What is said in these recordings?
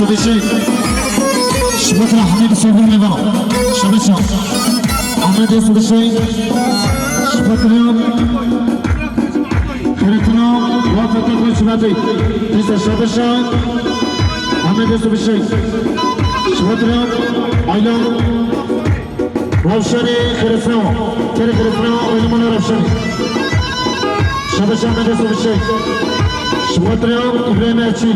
Sudişi Şubat Rahmi Sudişi Leva Şabışa Ahmet Sudişi Şubat Rahmi Kırıkına Vafatı Şubat'ı Pisa Şabışa Ahmet Sudişi Şubat Rahmi Aylan Ravşani Kırıkına Kırıkına Oynamanı Ravşani Şabışa Ahmet Sudişi Şubat Rahmi İbrahim Erçin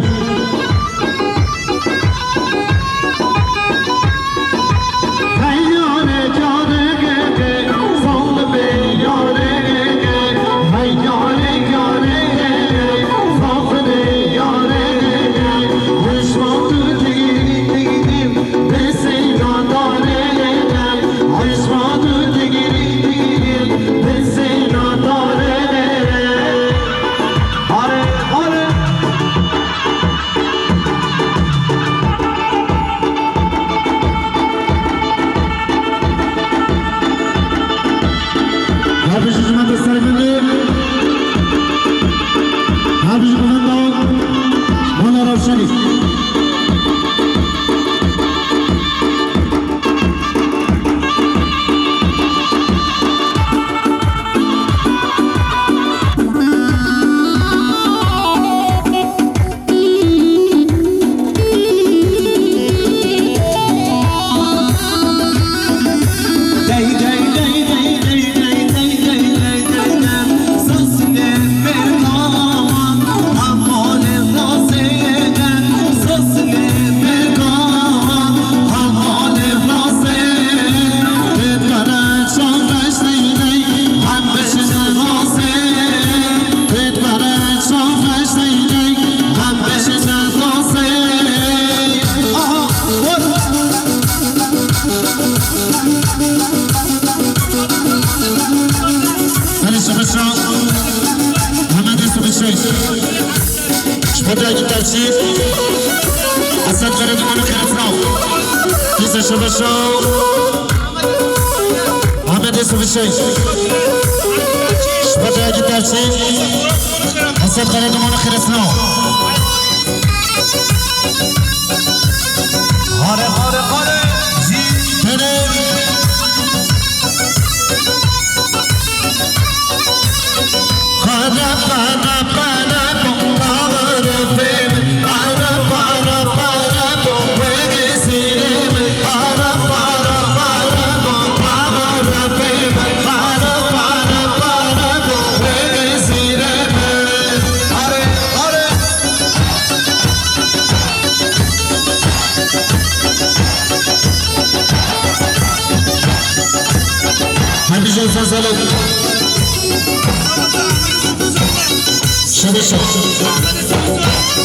Şabışa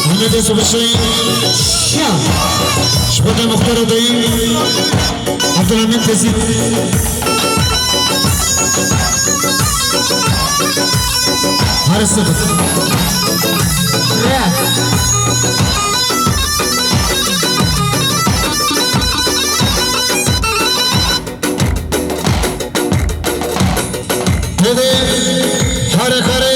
Ahmet Sudişi Şubat Muhtar adayı Abdülhamid Tezit Haris Sıfır Hare Hare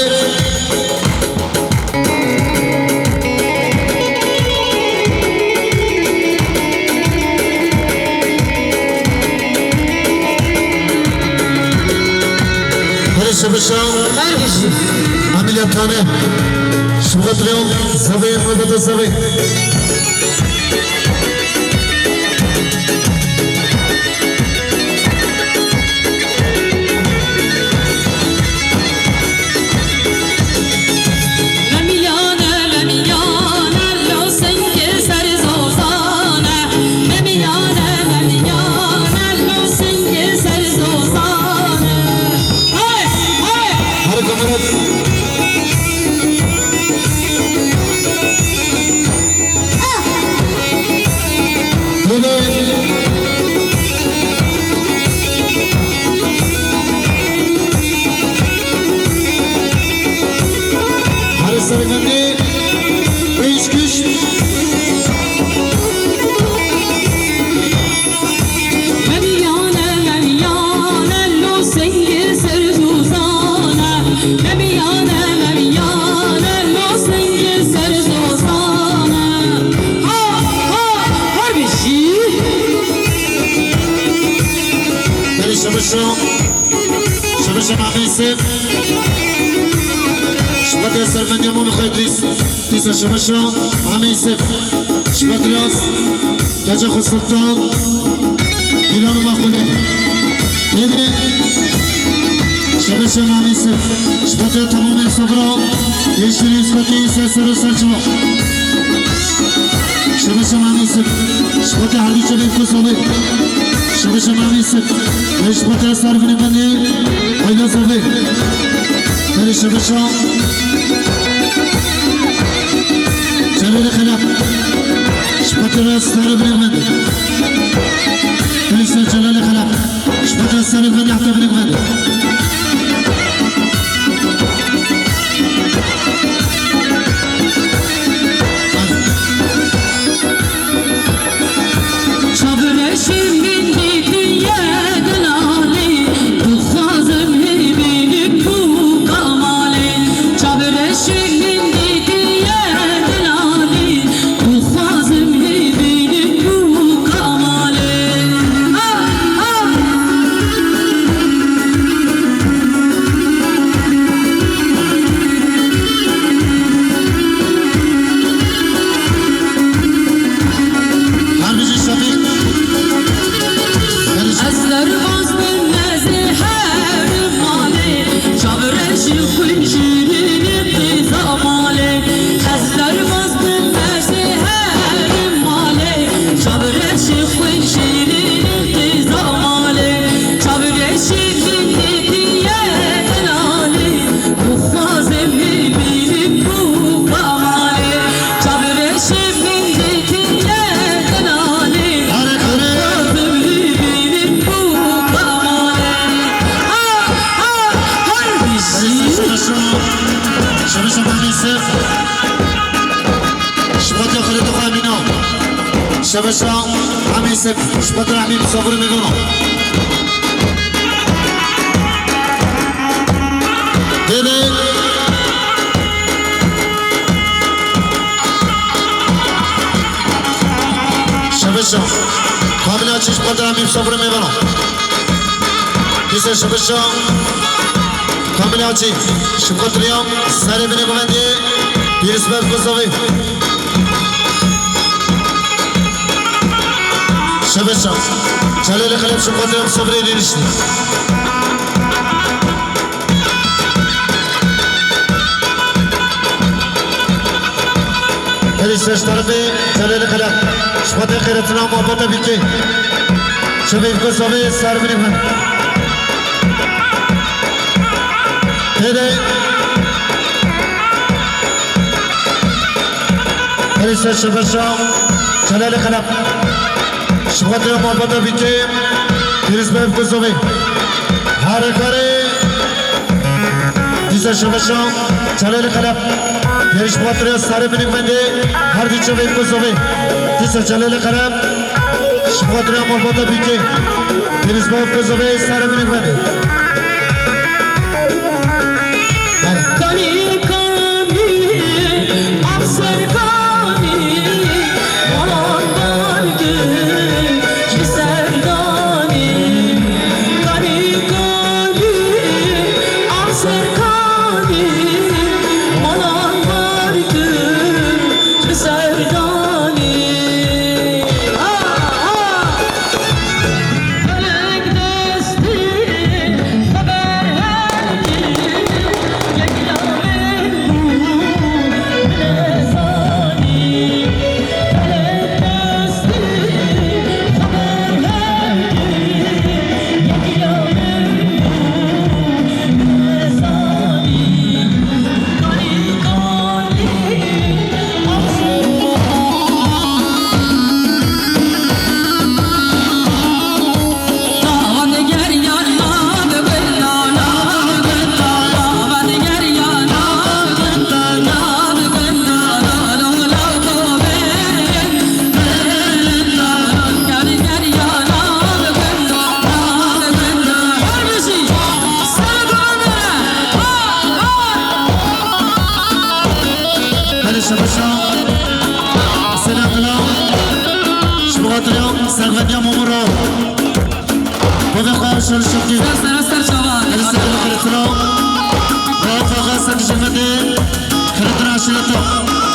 Şabışa Ameliyathane Şubat Leon Zavi Mabada Zavi Lemiyane, lo senke ser zozane Lemiyane, هر سرگندی ایش کش شبش معمي سيف شبات ياسر من يمون خير تيسا شبش معمي سيف شبات رياض كاجا خو السلطان إيران ماخولي يدري شبش معمي سيف شبات تمام الصبرا يشتري سكتي سيسر وسرجوا شبش معمي سيف شبات هادي شبيب كسوبي شبش معمي سيف شبات ياسر من يمني هيدا صوبي هذه شبشة جلال خلاف شبات ياسر من يمني هذه جلال خلاف شبات ياسر من يمني حتى من يمني شبشة عم يسب شبط رحمي بصبر ميغنو ديدي شبشة كاملة شبط رحمي بصبر ميغنو ديسة شبشة كاملة شبط اليوم ساري بني بغندي بيرسبب كوزوي شبشة جلال خلاف شبط اليوم صبري ليرشني هذه سيش طرفي جلال خلاف شبط خيرتنا محبطة بيكي شبيب كوزوي سار بني بغندي هذه سيش شبشة جلال خلاف شبط اليوم محبطة بيكي بيرسبب كوزوي هاري كاري ديسا شبشة جلال خلاف يرش شبط اليوم ساري بني بغندي هار دي شبيب كوزوي ديسا جلال خلاف شبط اليوم محبطة بيكي بيرسبب كوزوي ساري بني بغندي وذاق شرشكي سر شوال السلام وفاق سكشمتي خرطنا شلتو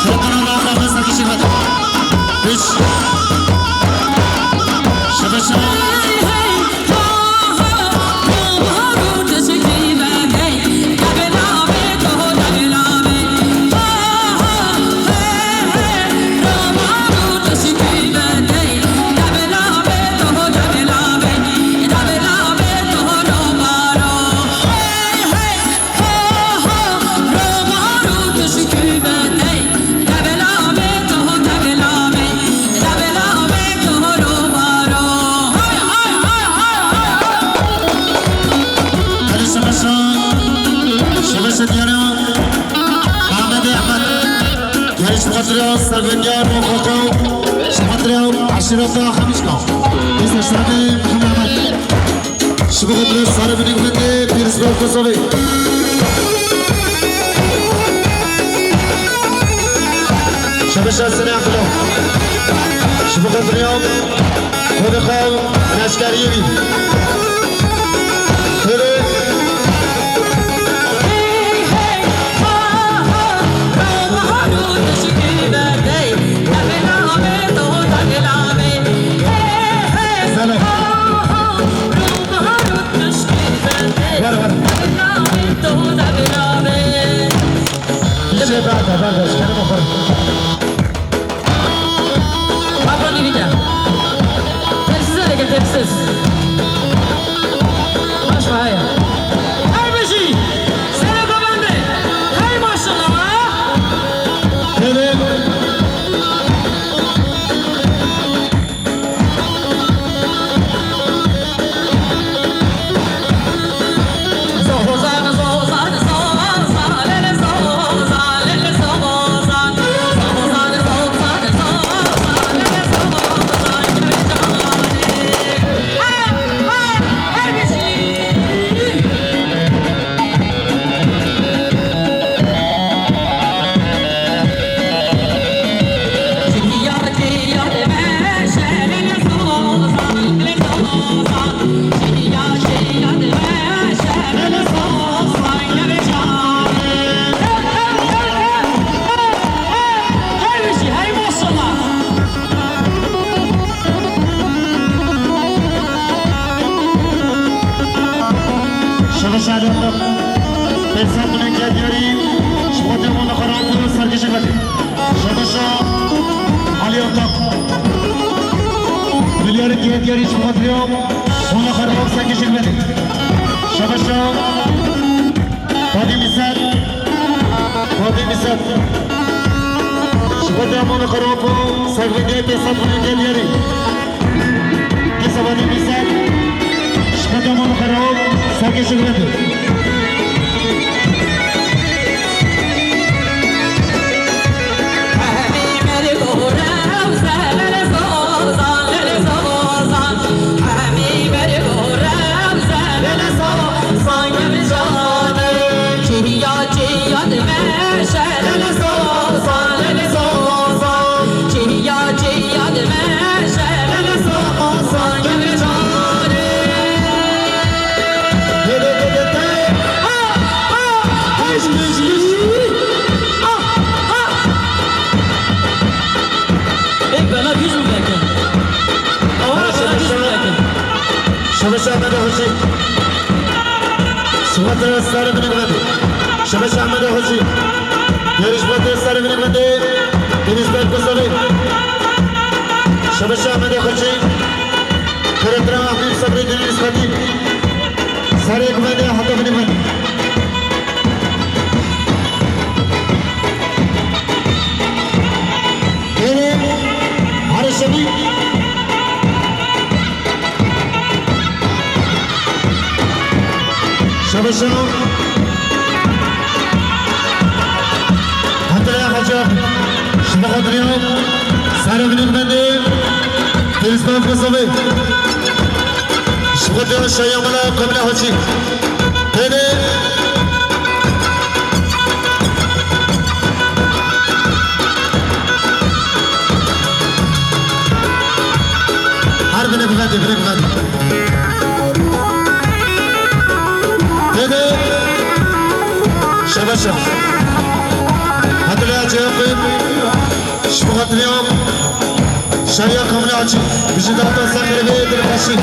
خرطنا وفاق سكشمتي بيش شبشا سربنجار وفقو شفتريو عشرة خمسة إذا شربي محمد شبكة سربني بندي بيرسبال كوسوي شبشة سنة كلو شبكة اليوم وفقو ناشكاريبي beni güvendi. Dedi. Şabaş. Hatırlaya cevabım. Şu hatırlıyorum. Şariya kamını açık. Bir şey daha da saklı ve yedir başı.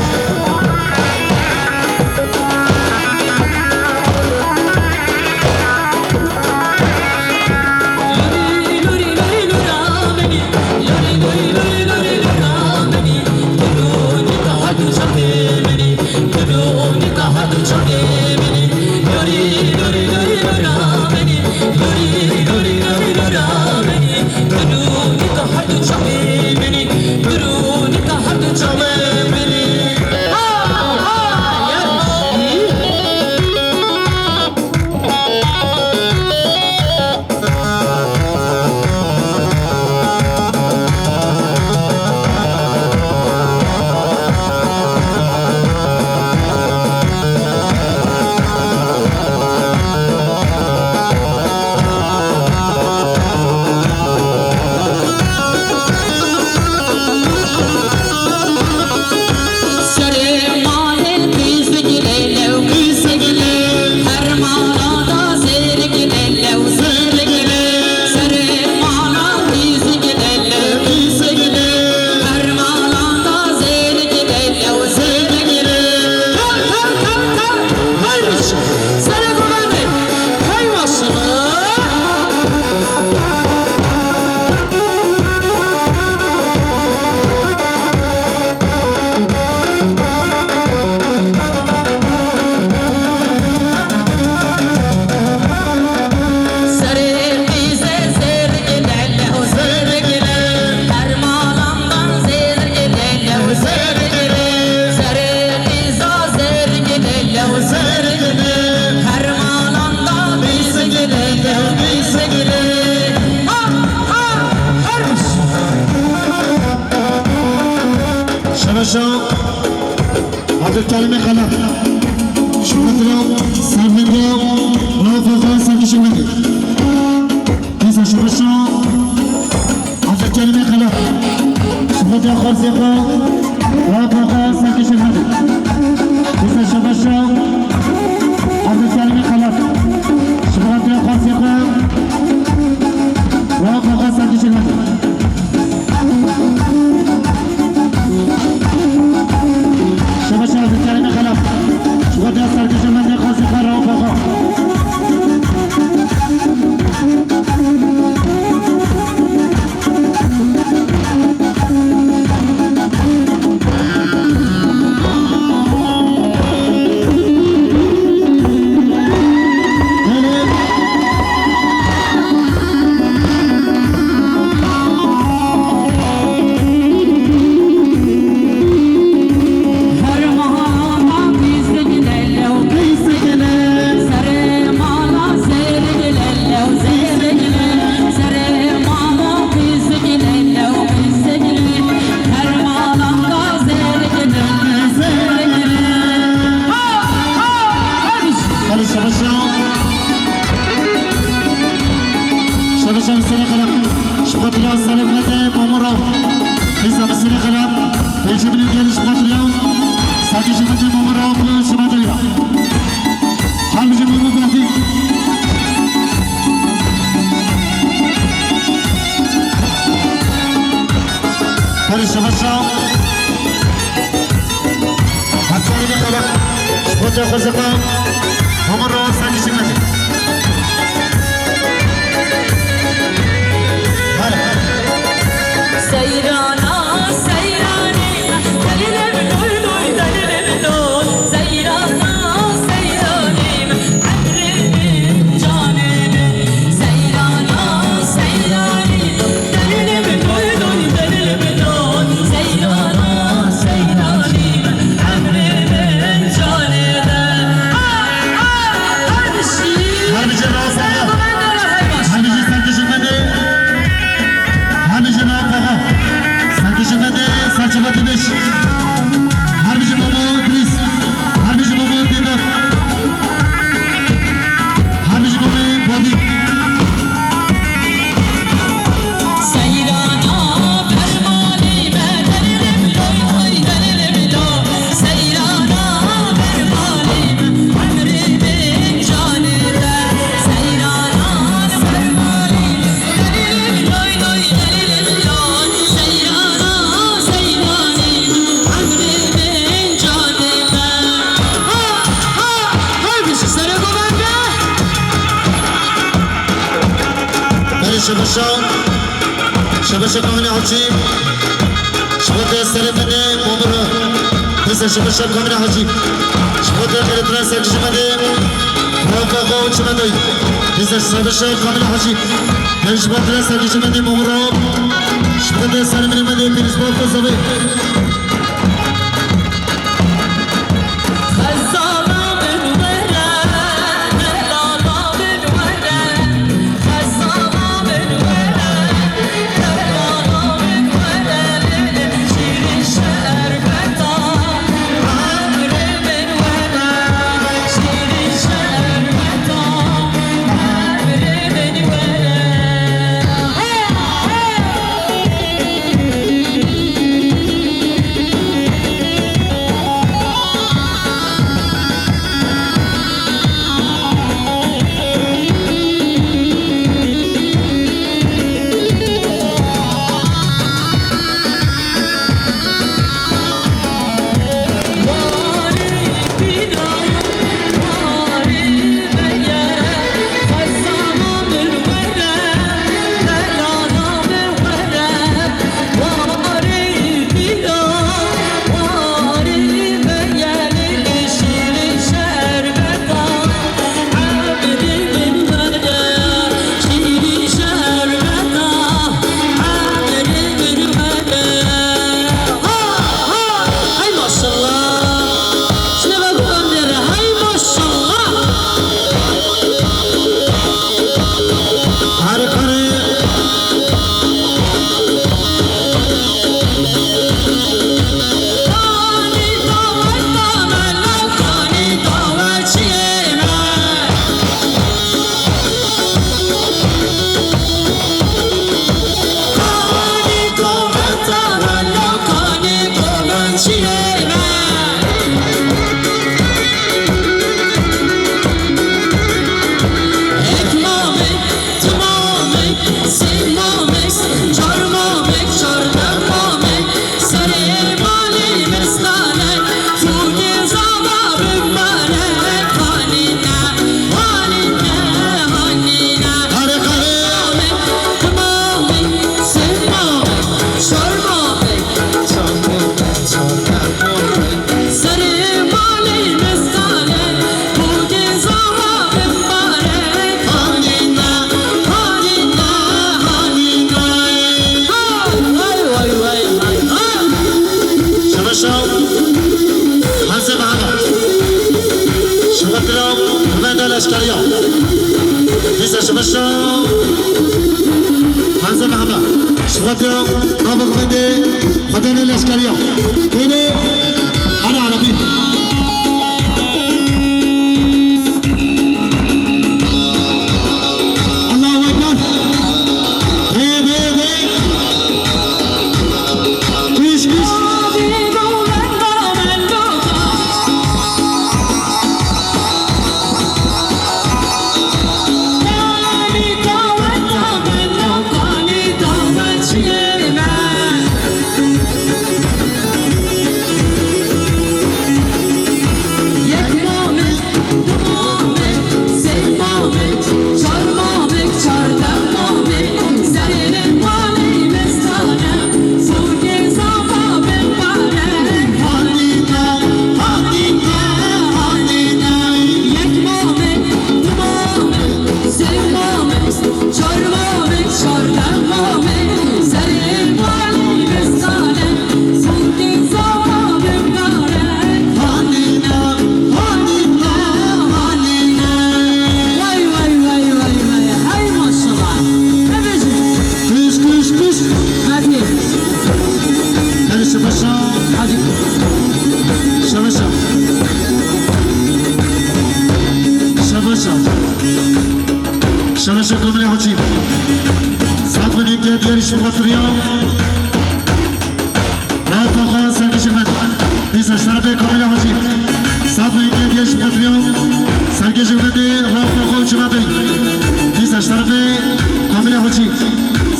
Hazır kelime kalan. Şu hatırlıyorum, sarmıyorum, muhafaza sakışılmadı. Neyse şu başı, hazır kelime kalan. Şu hatırlıyorum, korsiyonu, muhafaza sakışılmadı. Neyse şu başı, hazır kelime kalan. Şu hatırlıyorum, korsiyonu, muhafaza sakışılmadı. Şabaşa hazır kelime kalan. Şu hatırlıyorum, sarkışılmadı, korsiyonu, muhafaza. Şabaşa sene kalan. Şu hatırlıyorum, sarıflete, mamura. Hesabı sene kalan. Tecrübenin geliş hatırlıyorum. Sakışımızı mamura okulu şu hatırlıyorum. Halbuki bunu bıraktık. Hadi şabaşa. Hatırlıyorum kalan. Şu hatırlıyorum. Mamura sakışımızı. Seyrana seyrane delilim doy doy delilim doy Seyrana seyranim emrimin canimi Seyrana seyrane delilim doy doy delilim doy Seyrana seyranim emrimin canimi Kardeşim شبشة كاملة حجي شبكة سلمني ممر بس شبشة كاملة حجي شبكة كرتنا سكش مدي رافع قوش مدي بس شبشة كاملة حجي شبكة سكش مدي ممر شبكة سلمني مدي بيرس بوفو زبي شبشة كاملة حجي سات من يمكن ديار شبكة رياض لا تقال سنجش من بيس شربة كاملة حجي سات من يمكن ديار شبكة رياض سنجش من لا تقال شبابي بيس شربة كاملة حجي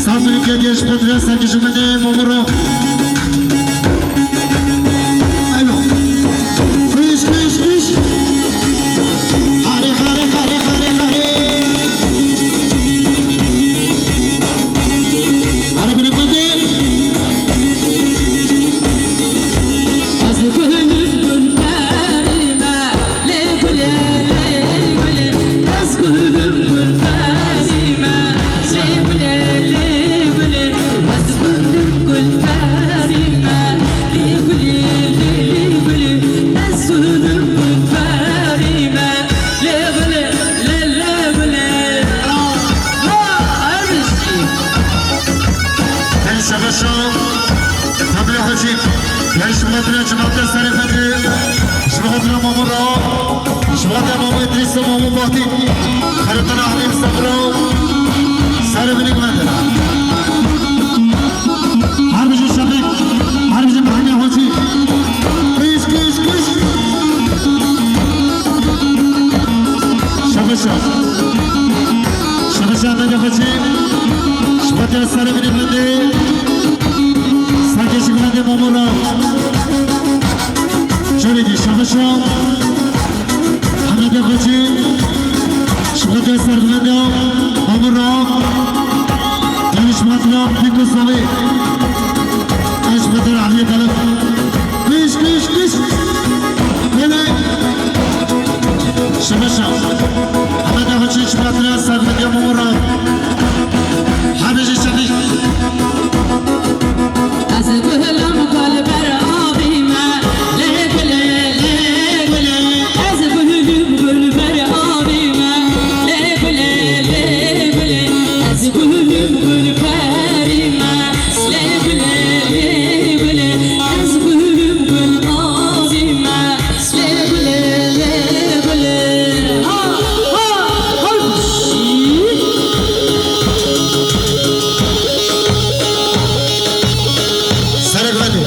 سات من يمكن ديار شبكة رياض سنجش من ممرو أيوه فيش فيش فيش هاري هاري هاري هاري هاري شبغتنا مامو را شبغتنا مامو ادریس و مامو باتی خیرتنا حلیم سفرو سر بینی کمندنا هر بجی شبیق هر بجی محنی حوچی کش کش کش شبشا شبشا نگه خوچی شبغتنا سر بینی کمنده سرکش کمنده مامو را شوریدی شبشا همه خوچی شبغتنا سر بینده مامو را دانش مطلب دیگه سوی اش بدر علی طلب کش کش کش بله شبشا همه ده خوچی شبغتنا سر بینده مامو را حبیجی شدی از بهلم گل بر آبی من لگله لگله از بهلم گل بر آبی من لگله لگله از بهلم گل پری من لگله لگله از بهلم گل آبی من لگله لگله ها ها سرک بندی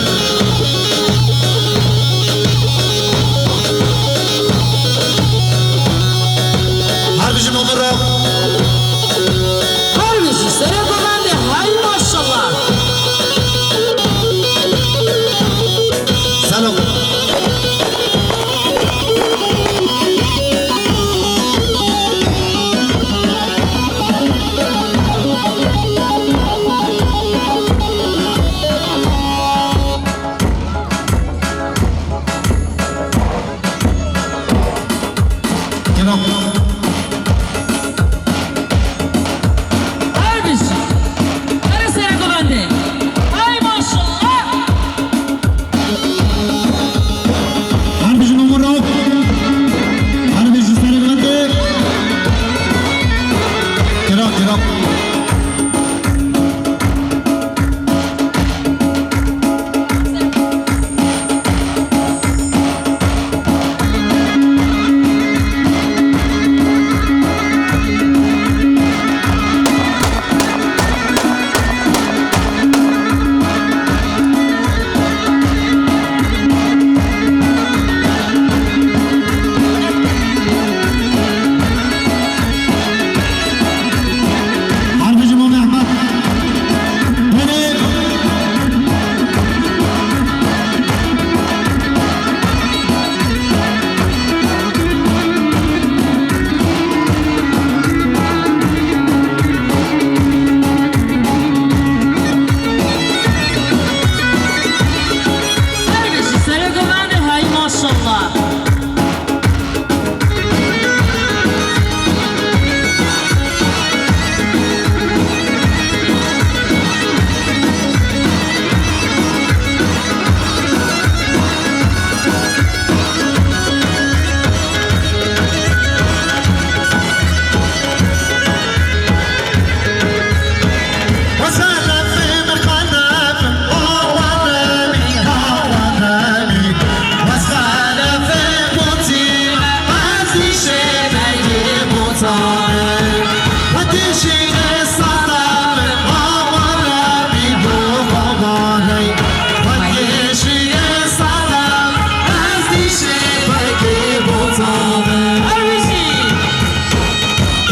هر بیشی مامو را Harbisi sere komende hay maşallah. سلام کنام Harbisi sere komende hay maşallah. هر بیشی مامو را هر بیشی سرک بندی کنام کنام هر بیشی مامو احمد بله Harbisi sere komende hay maşallah. وسهلا في القلب ووراني ووراني وسهلا في موتي عزي شبابي موتاني وديشي الصدام ووراني ووراني وديشي الصدام عزي شبابي موتاني Harbisi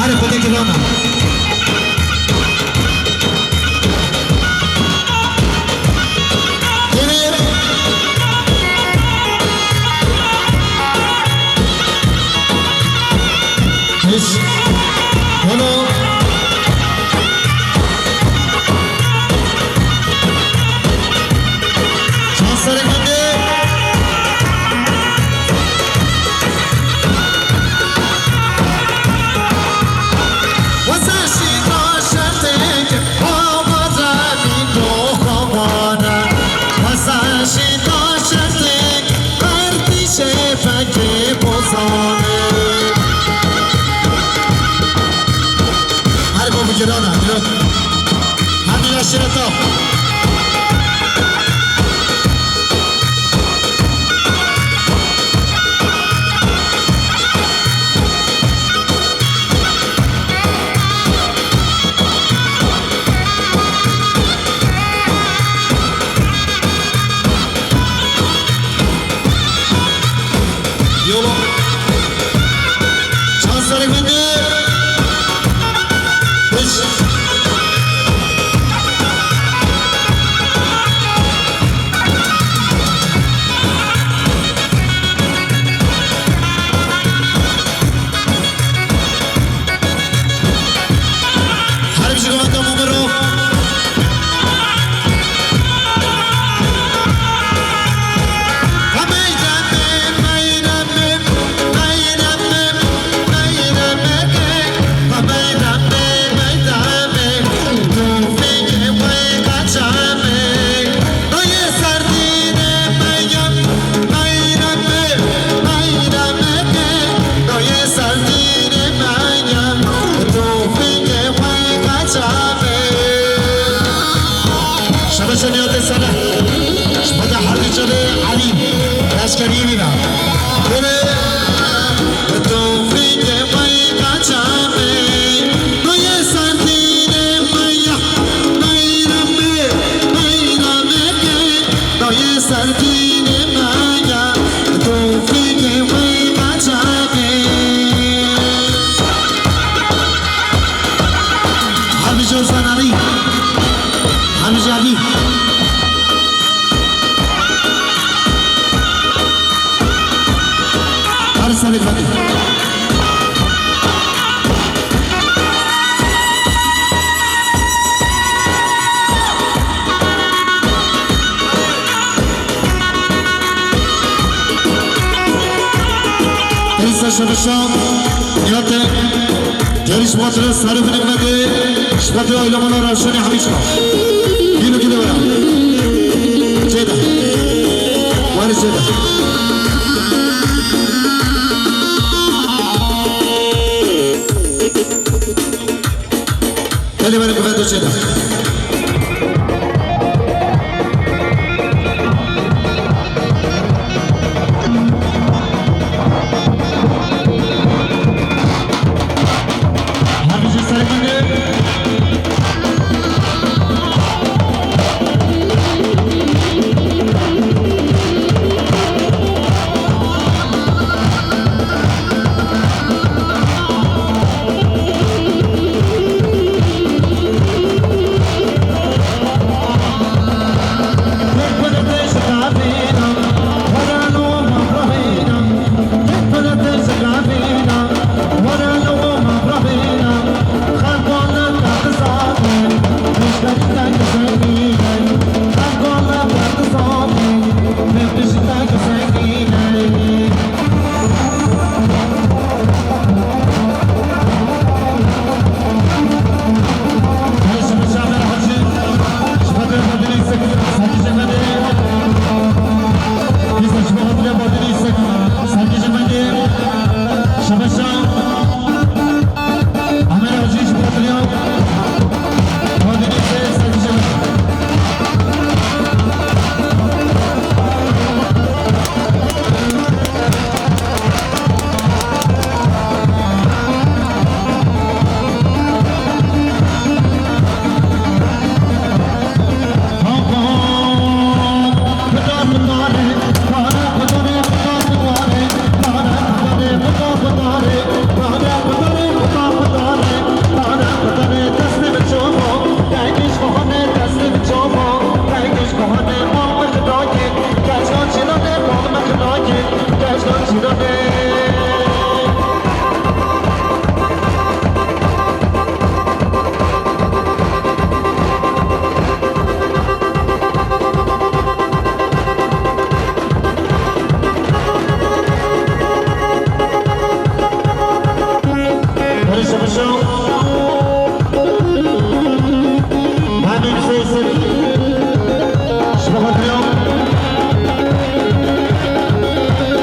هاري خودك رانا Hiç. Onu. Şansları gönder. وساشي ناشتك ومرامي دوخوانا وساشي ناشتك أرتي شفك بوزاني هرقو بجرانا همين الشرطة ملك فندي Elisa Şabışan Nihat'e Geliş Batırı Sarı Binikmedi Şıpatı oylamalar Arşani Hamişka Gülü gülü vera Ceyda Vali Ceyda Deli benim kuvvetli Ceyda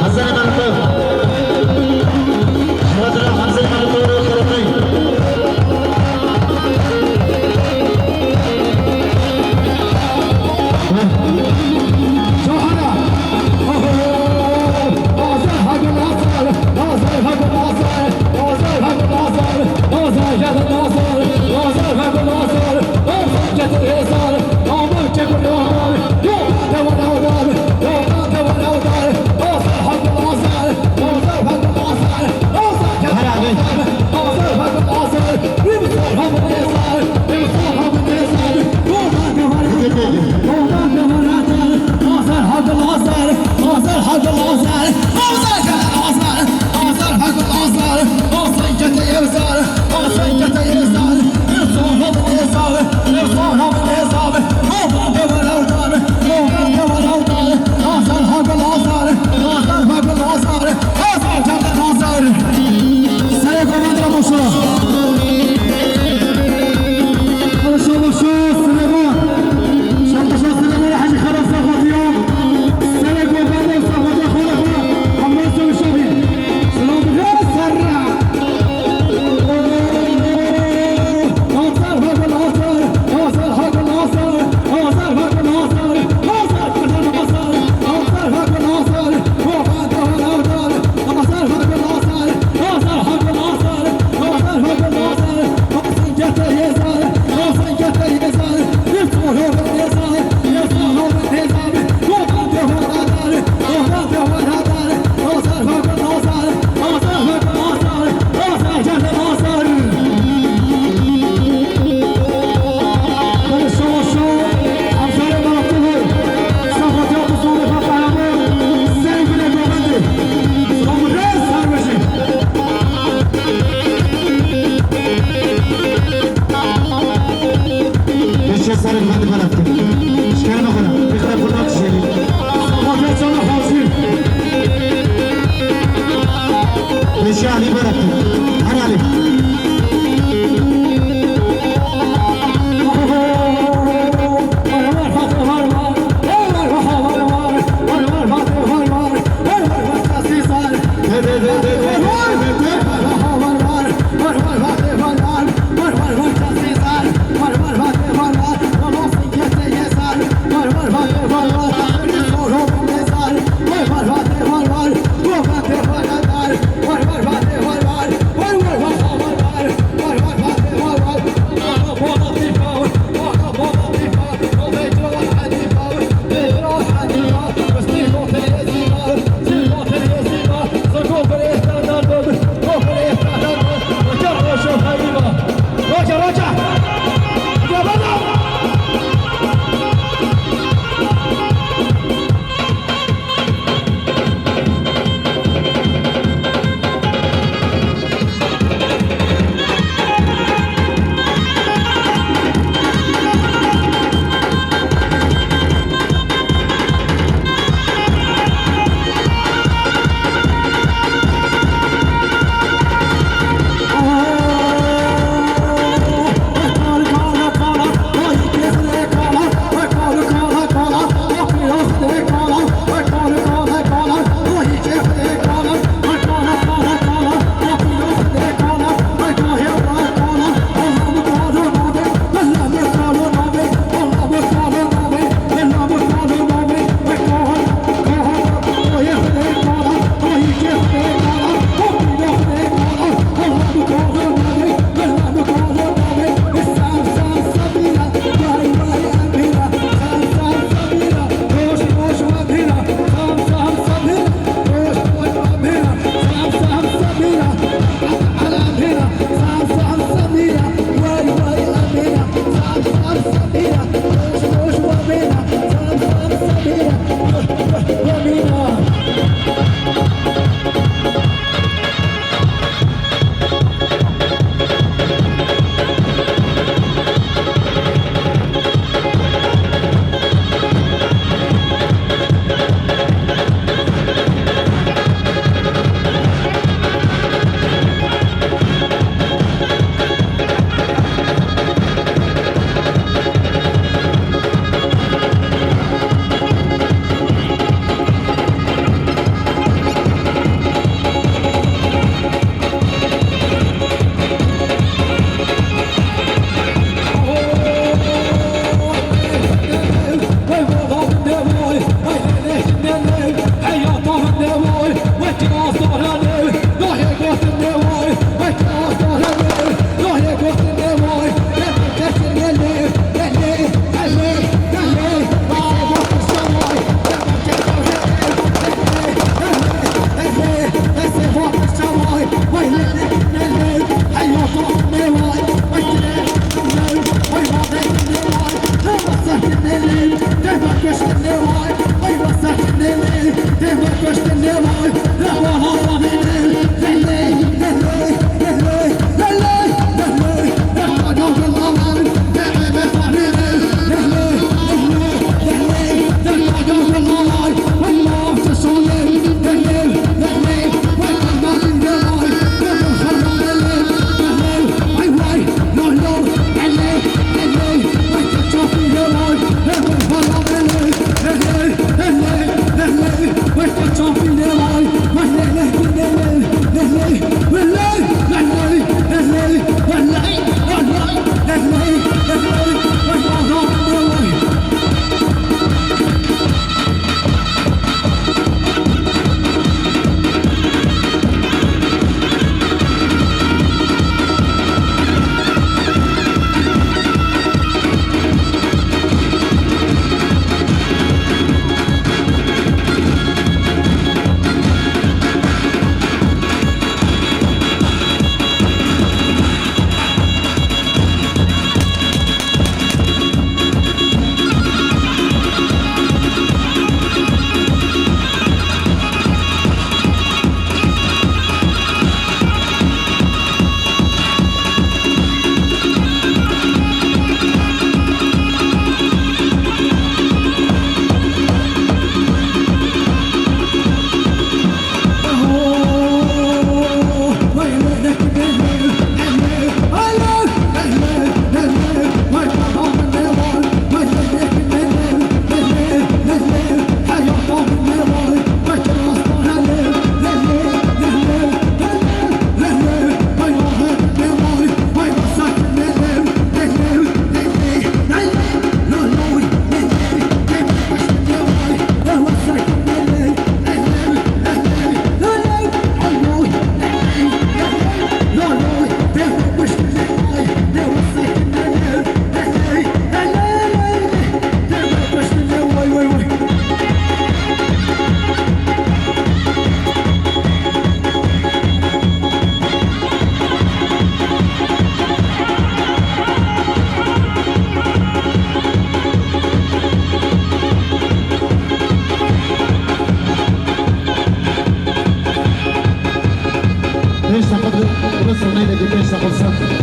حسن منطق Alişe Ali bıraktı. Hadi Ali. Var qilsin